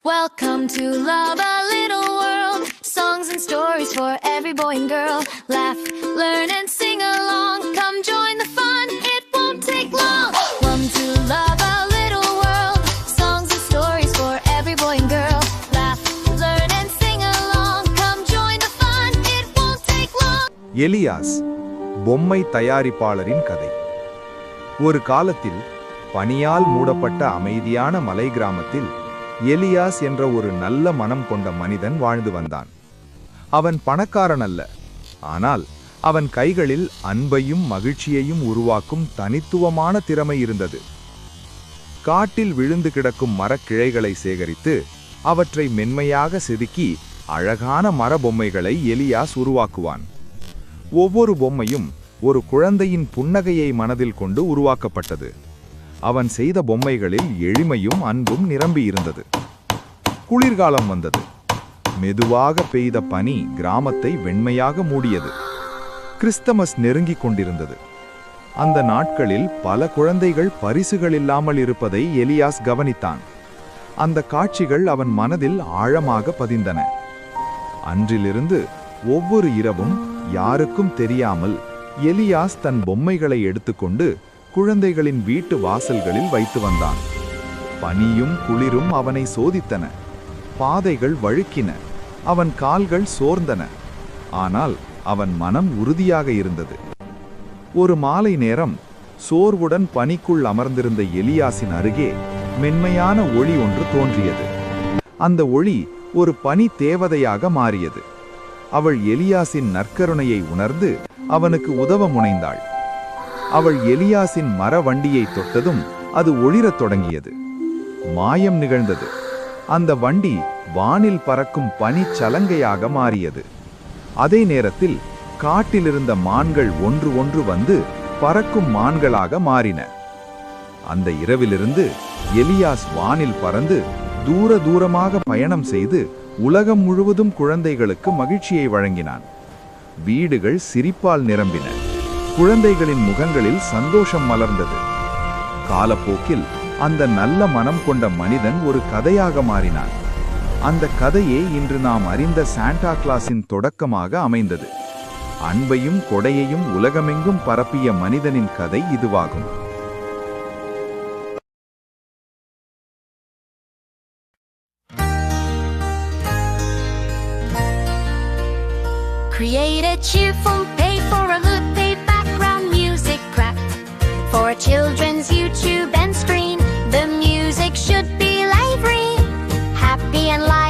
Welcome to Love a Little World. Songs and stories for every boy and girl. Laugh, learn and sing along. Come join the fun, it won't take long. Welcome to Love a Little World. Songs and stories for every boy and girl. Laugh, learn and sing along. Come join the fun, it won't take long. Elias பொம்மை தயாரிப்பாளரின் கதை. ஒரு காலத்தில் பனியால் மூடப்பட்ட அமைதியான மலை கிராமத்தில் Elias என்ற ஒரு நல்ல மனம் கொண்ட மனிதன் வாழ்ந்து வந்தான். அவன் பணக்காரன் அல்ல, ஆனால் அவன் கைகளில் அன்பையும் மகிழ்ச்சியையும் உருவாக்கும் தனித்துவமான திறமை இருந்தது. காட்டில் விழுந்து கிடக்கும் மரக்கிளைகளை சேகரித்து அவற்றை மென்மையாக செதுக்கி அழகான மர பொம்மைகளை எலியாஸ் உருவாக்குவான். ஒவ்வொரு பொம்மையும் ஒரு குழந்தையின் புன்னகையை மனதில் கொண்டு உருவாக்கப்பட்டது. அவன் செய்த பொம்மைகளில் எளிமையும் அன்பும் நிரம்பியிருந்தது. குளிர்காலம் வந்தது. மெதுவாக பெய்த பனி கிராமத்தை வெண்மையாக மூடியது. கிறிஸ்தமஸ் நெருங்கிக் கொண்டிருந்தது. அந்த நாட்களில் பல குழந்தைகள் பரிசுகள் இல்லாமல் இருப்பதை எலியாஸ் கவனித்தான். அந்த காட்சிகள் அவன் மனதில் ஆழமாக பதிந்தன. அன்றிலிருந்து ஒவ்வொரு இரவும் யாருக்கும் தெரியாமல் எலியாஸ் தன் பொம்மைகளை எடுத்துக்கொண்டு குழந்தைகளின் வீட்டு வாசல்களில் வைத்து வந்தான். பனியும் குளிரும் அவனை சோதித்தன. பாதைகள் வழுக்கின. அவன் கால்கள் சோர்ந்தன. ஆனால் அவன் மனம் உறுதியாக இருந்தது. ஒரு மாலை நேரம் சோர்வுடன் பனிக்குள் அமர்ந்திருந்த எலியாசின் அருகே மென்மையான ஒளி ஒன்று தோன்றியது. அந்த ஒளி ஒரு பனி தேவதையாக மாறியது. அவள் எலியாசின் நற்கருணையை உணர்ந்து அவனுக்கு உதவ முனைந்தாள். அவள் எலியாசின் மர வண்டியை தொட்டதும் அது ஒளிரத் தொடங்கியது. மாயம் நிகழ்ந்தது. அந்த வண்டி வானில் பறக்கும் பனிச் சலங்கையாக மாறியது. அதே நேரத்தில் காட்டிலிருந்த மான்கள் ஒன்று வந்து பறக்கும் மான்களாக மாறின. அந்த இரவிலிருந்து எலியாஸ் வானில் பறந்து தூரமாக பயணம் செய்து உலகம் முழுவதும் குழந்தைகளுக்கு மகிழ்ச்சியை வழங்கினான். வீடுகள் சிரிப்பால் நிரம்பின. குழந்தைகளின் முகங்களில் சந்தோஷம் மலர்ந்தது. காலப்போக்கில் அந்த நல்ல மனம் கொண்ட மனிதன் ஒரு கதையாக மாறினான். அந்த கதையே இன்று நாம் அறிந்த சாண்டா கிளாஸின் தொடக்கமாக அமைந்தது. அன்பையும் கொடையையும் உலகமெங்கும் பரப்பிய மனிதனின் கதை இதுவாகும். Create a cheerful, pay for a look, pay background music craft for children's YouTube and screen. The music should be lively, happy and live.